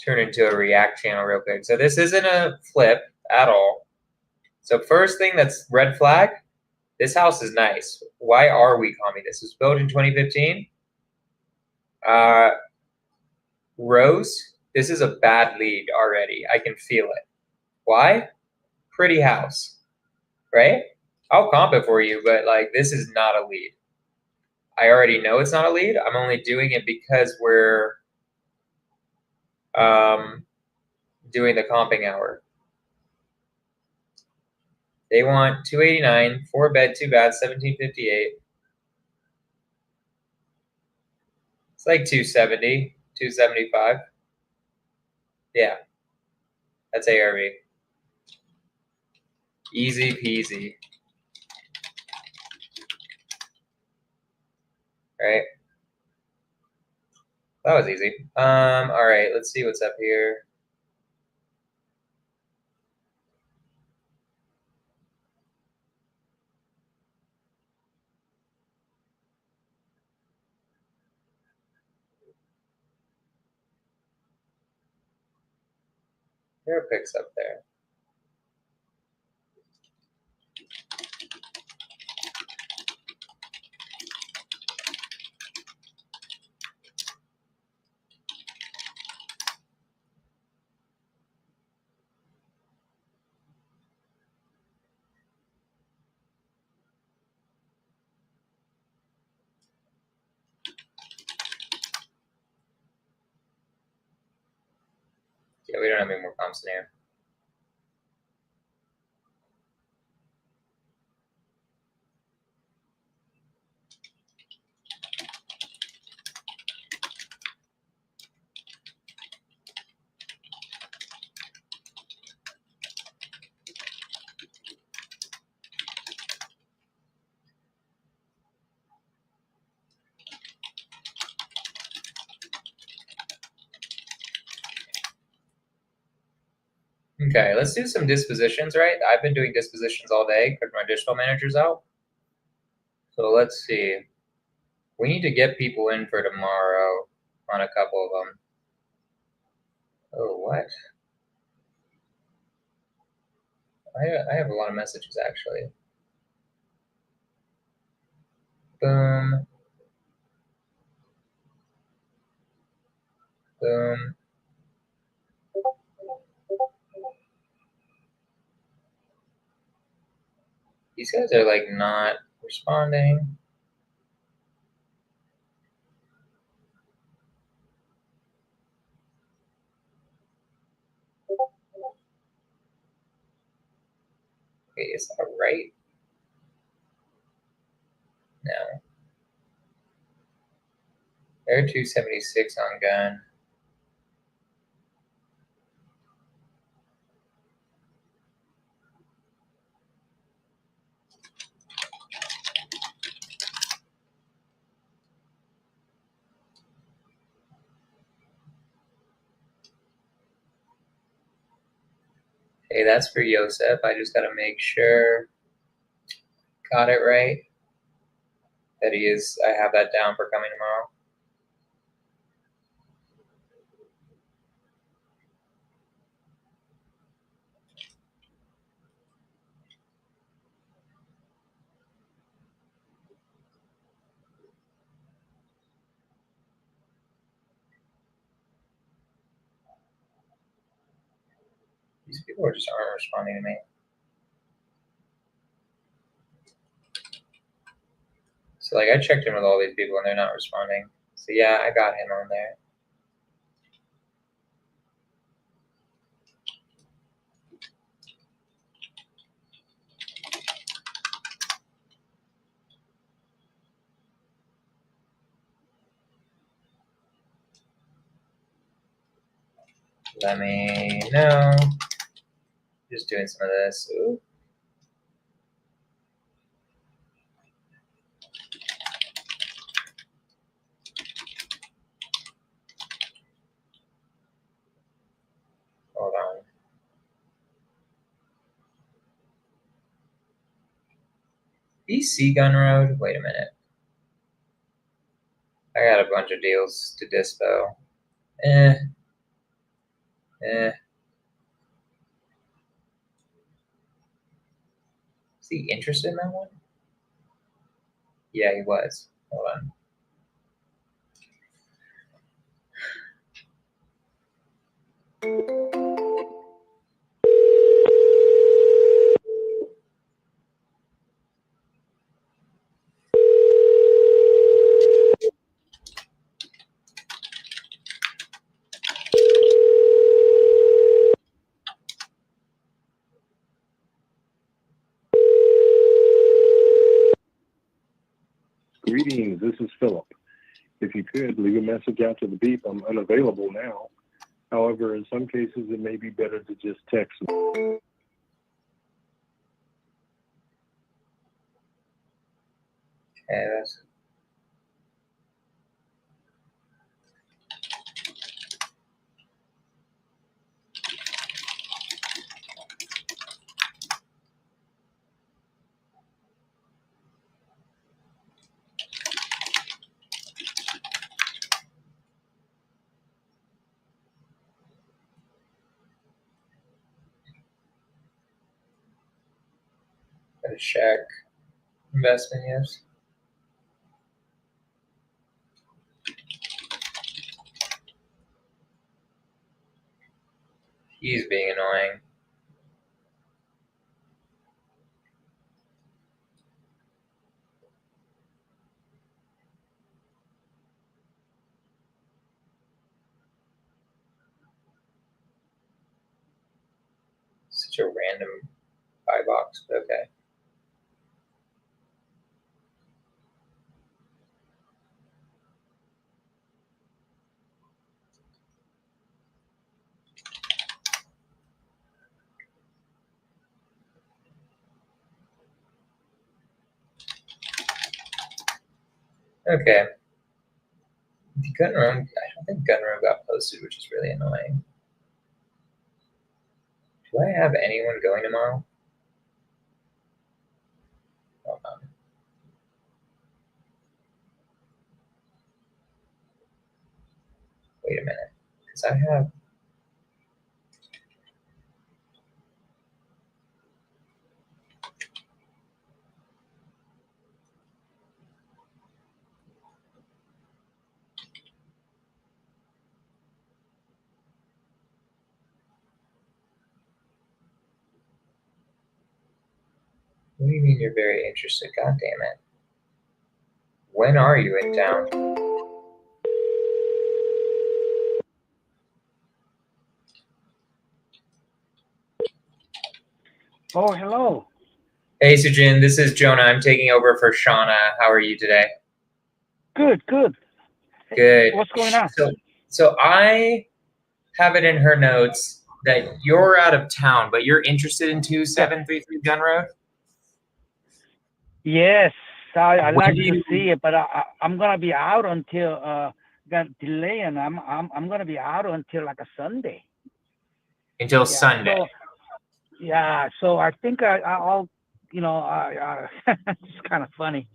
Turn into a React channel real quick. So this isn't a flip at all. So first thing that's red flag, this house is nice. Why are we comping this? It was built in 2015. Rose, this is a bad lead already. I can feel it. Why? Pretty house, right? I'll comp it for you, but like this is not a lead. I already know it's not a lead. I'm only doing it because we're doing the comping hour. They want 289, 4 bed, 2 bath, 1758. It's like 270, 275. Yeah, that's ARV. Easy peasy. Right? That was easy. All right, let's see what's up here. There are pics up there. Yeah, we don't have any more pumps in here. Okay, let's do some dispositions, right? I've been doing dispositions all day because my digital manager's out. So let's see. We need to get people in for tomorrow on a couple of them. Oh, what? I have a lot of messages, actually. Boom. Boom. These guys are like not responding. Wait, is that right? No. They're 276 on gun. Hey, that's for Yosef. I just gotta make sure got it right. That he is, I have that down for coming tomorrow. These people just aren't responding to me. So like I checked in with all these people and they're not responding. So yeah, I got him on there. Let me know. Just doing some of this. Ooh. Hold on. BC Gun Road. Wait a minute. I got a bunch of deals to dispo. Eh. Is he interested in that one? Yeah, he was. Hold on. Greetings, this is Philip. If you could, leave a message out to the beep. I'm unavailable now. However, in some cases, it may be better to just text me. Okay, that's a check. Investment, yes. He's being annoying. Such a random buy box, but okay. Okay. The gun room, I don't think gun room got posted, which is really annoying. Do I have anyone going tomorrow? Hold on. Wait a minute, because I have. What do you mean you're very interested? God damn it. When are you in town? Oh, hello. Hey, Sujin, this is Jonah. I'm taking over for Shauna. How are you today? Good, good. Good. What's going on? So I have it in her notes that you're out of town, but you're interested in 2733 Gun Road? Yes, I When like do to you- see it, but I'm gonna be out until got delay, and I'm gonna be out until like a Sunday. Until Yeah, Sunday. So, yeah, so I think I'll, it's kind of funny.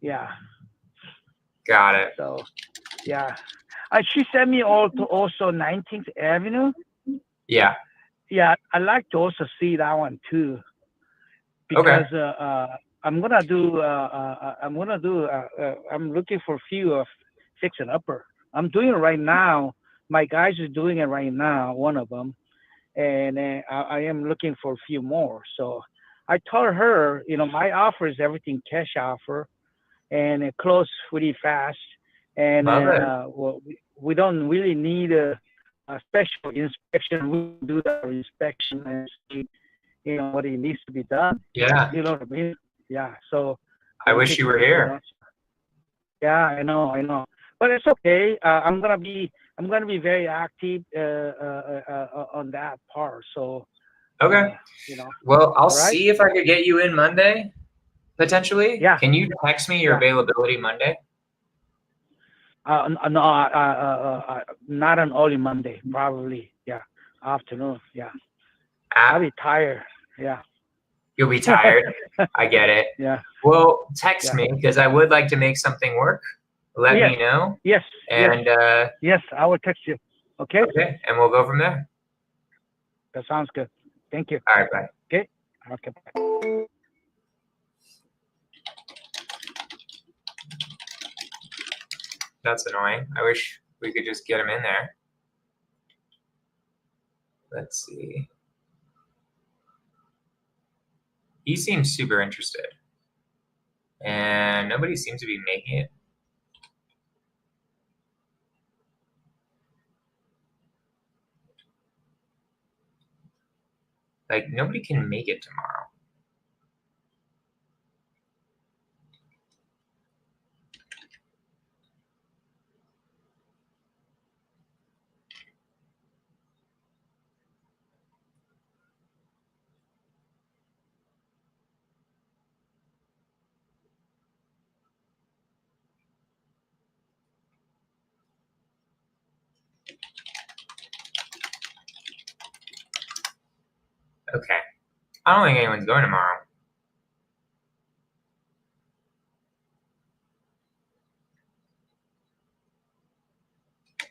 Yeah. Got it. So, yeah. She sent me also 19th Avenue. Yeah. Yeah, I like to also see that one too, because I'm looking for a few of fix and upper. I'm doing it right now. My guys are doing it right now, one of them, and I am looking for a few more. So I told her, my offer is everything cash offer, and it close pretty fast, and Love it. well, we don't really need a special inspection. We do the inspection and see, what it needs to be done. Yeah. You know what I mean? Yeah. So I wish you were here. Yeah, I know. But it's okay. I'm gonna be very active on that part. So Okay. you know. Well, I'll All right. see if I could get you in Monday, potentially. Yeah. Can you text me your Yeah. availability Monday? No, not on early Monday. Probably, yeah, afternoon. Yeah, I'll be tired. Yeah. You'll be tired. I get it. Yeah. Well, text Yeah. me because I would like to make something work. Let Yes. me know. Yes. And Yes, I will text you. Okay. okay, and we'll go from there. That sounds good. Thank you. All right, bye. Okay. Okay. Bye. That's annoying. I wish we could just get him in there. Let's see. He seems super interested. And nobody seems to be making it. Like, nobody can make it tomorrow. Okay. I don't think anyone's going tomorrow.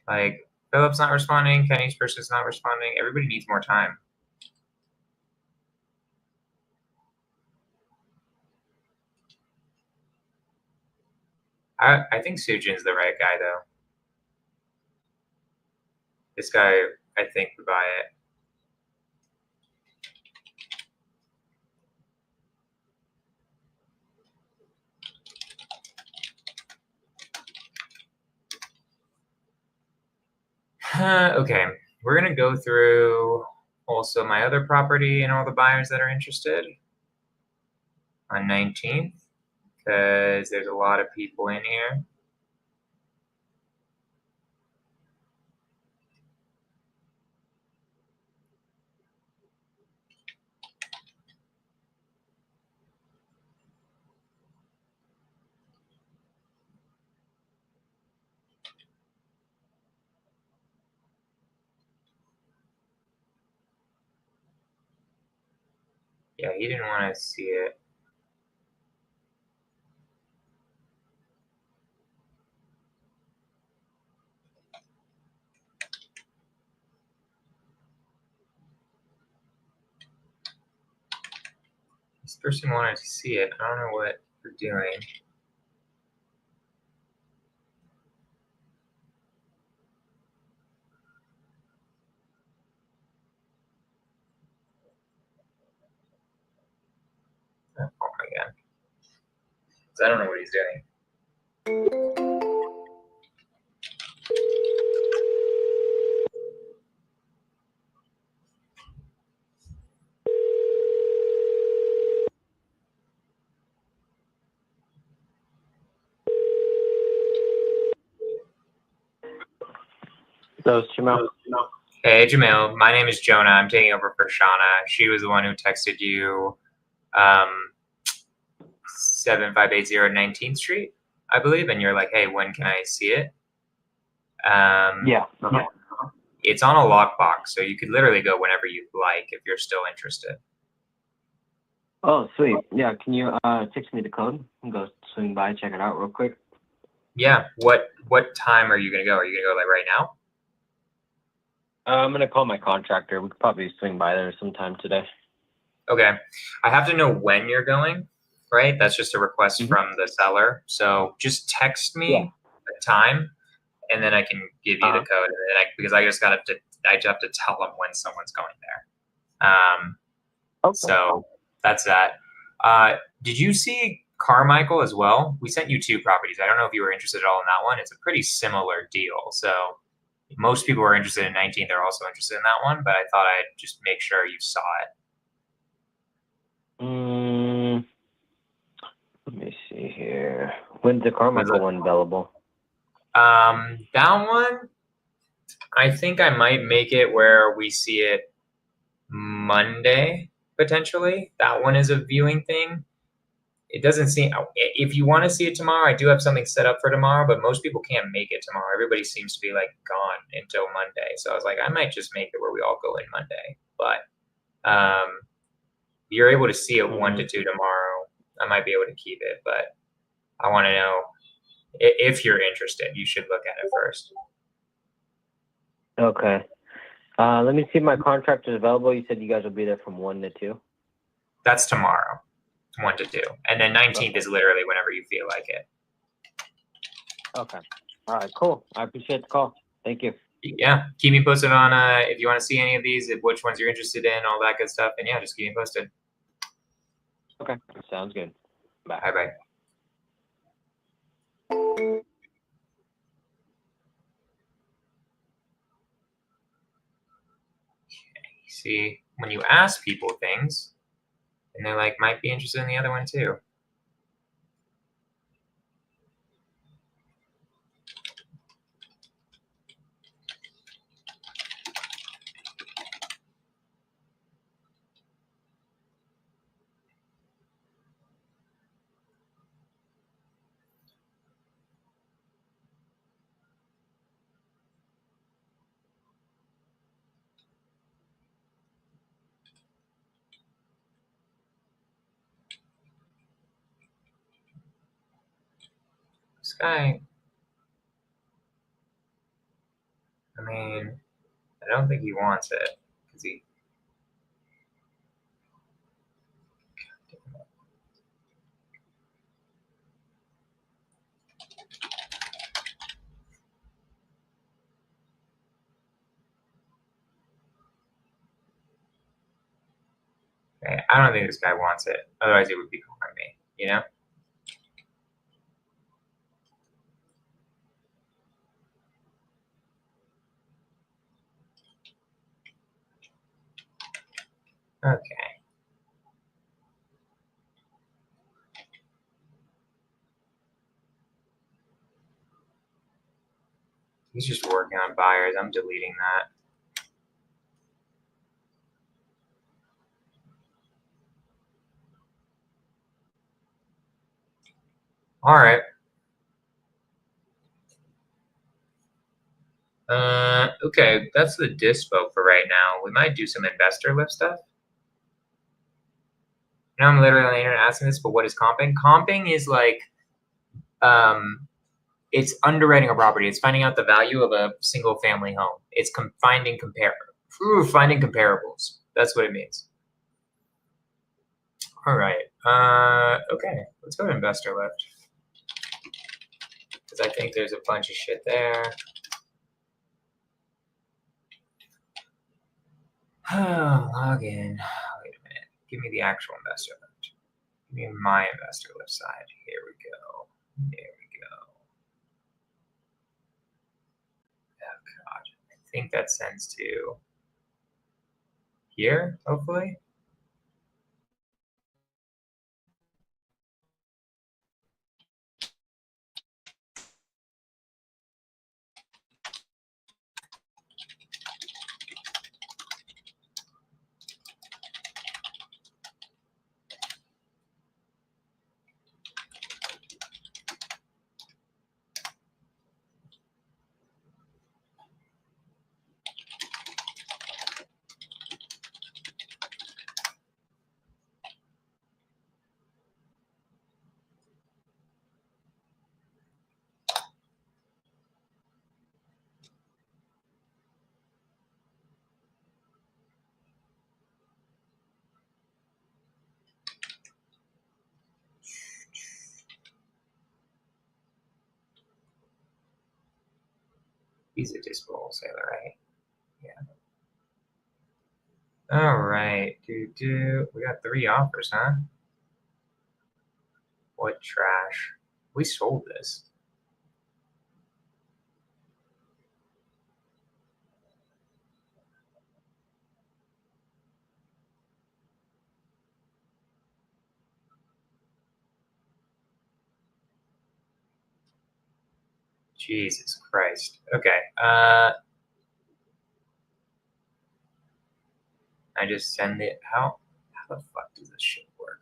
Like, Philip's not responding, Kenny's person's not responding. Everybody needs more time. I think Sujin's the right guy, though. This guy, I think, would buy it. Okay, we're gonna go through also my other property and all the buyers that are interested on 19th, because there's a lot of people in here. Yeah, he didn't want to see it. This person wanted to see it. I don't know what they're doing. Oh my god. I don't know what he's doing. So, Jamel. Hey, Jamil. My name is Jonah. I'm taking over for Shauna. She was the one who texted you 7580 19th Street, I believe. And you're like, hey, when can I see it? Yeah. It's on a lockbox, so you could literally go whenever you like if you're still interested. Oh, sweet. Yeah, can you text me the code and go swing by, check it out real quick? Yeah. What time are you gonna go? Are you gonna go like right now? I'm gonna call my contractor. We could probably swing by there sometime today. Okay. I have to know when you're going, right? That's just a request from the seller. So just text me a time, and then I can give you the code. And then because I just have to tell them when someone's going there. Okay. So that's that. Did you see Carmichael as well? We sent you 2 properties. I don't know if you were interested at all in that one. It's a pretty similar deal. So most people are interested in 19th. They're also interested in that one, but I thought I'd just make sure you saw it. Let me see here. When's the Carmichael one available? That one, I think I might make it where we see it Monday, potentially. That one is a viewing thing. It doesn't seem, if you want to see it tomorrow, I do have something set up for tomorrow, but most people can't make it tomorrow. Everybody seems to be like gone until Monday. So I was like, I might just make it where we all go in Monday. But you're able to see it 1 to 2 tomorrow. I might be able to keep it, but I want to know if you're interested. You should look at it first. Okay. Let me see if my contractor is available. You said you guys will be there from 1 to 2? That's tomorrow, 1 to 2. And then 19th is literally whenever you feel like it. Okay. All right, cool. I appreciate the call. Thank you. Yeah, keep me posted on if you want to see any of these, which ones you're interested in, all that good stuff. And yeah, just keep me posted. Okay, sounds good. Bye. Bye-bye. See, when you ask people things, and they're like, might be interested in the other one too. This guy, I mean, I don't think he wants it because he. Okay, I don't think this guy wants it. Otherwise, he would be calling me. You know. Okay. He's just working on buyers. I'm deleting that. All right. Okay, that's the dispo for right now. We might do some investor lift stuff. Now I'm literally on the internet asking this, but what is comping? Comping is like, it's underwriting a property. It's finding out the value of a single family home. It's finding comparables. That's what it means. All right. Okay, let's go to investor lift. Because I think there's a bunch of shit there. Log in. Wait a minute. Give me the actual investor lift. Give me my investor lift side. Here we go. There we go. Oh god. I think that sends to here, hopefully. He's a dispo wholesaler, right? Yeah. All right. We got 3 offers, huh? What trash. We sold this. Jesus Christ. Okay. I just send it. How the fuck does this shit work?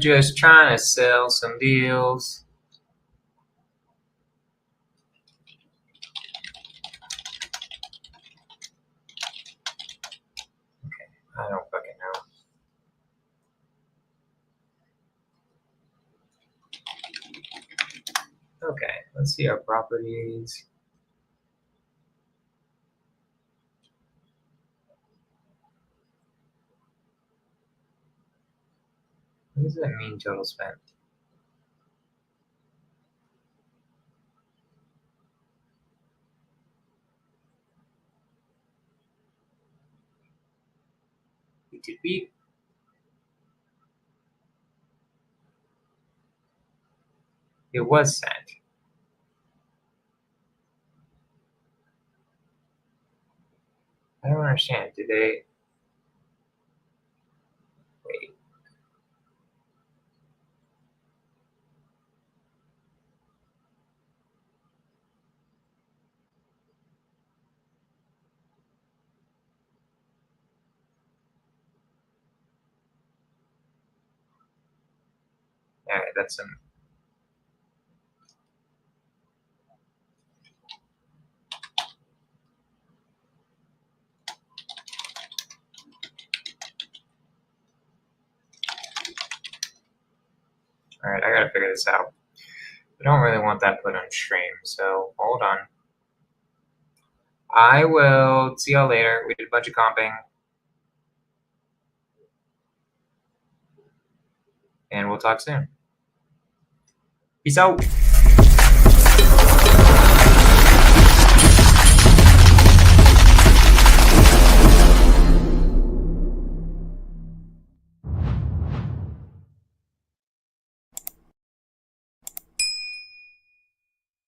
Just trying to sell some deals. I don't fucking know. Okay, let's see our properties. What does that mean, total spent? Did we? It was sent. I don't understand. Did they? Wait. All right, that's some. All right, I gotta figure this out. I don't really want that put on stream, so hold on. I will see y'all later. We did a bunch of comping. And we'll talk soon. Peace out.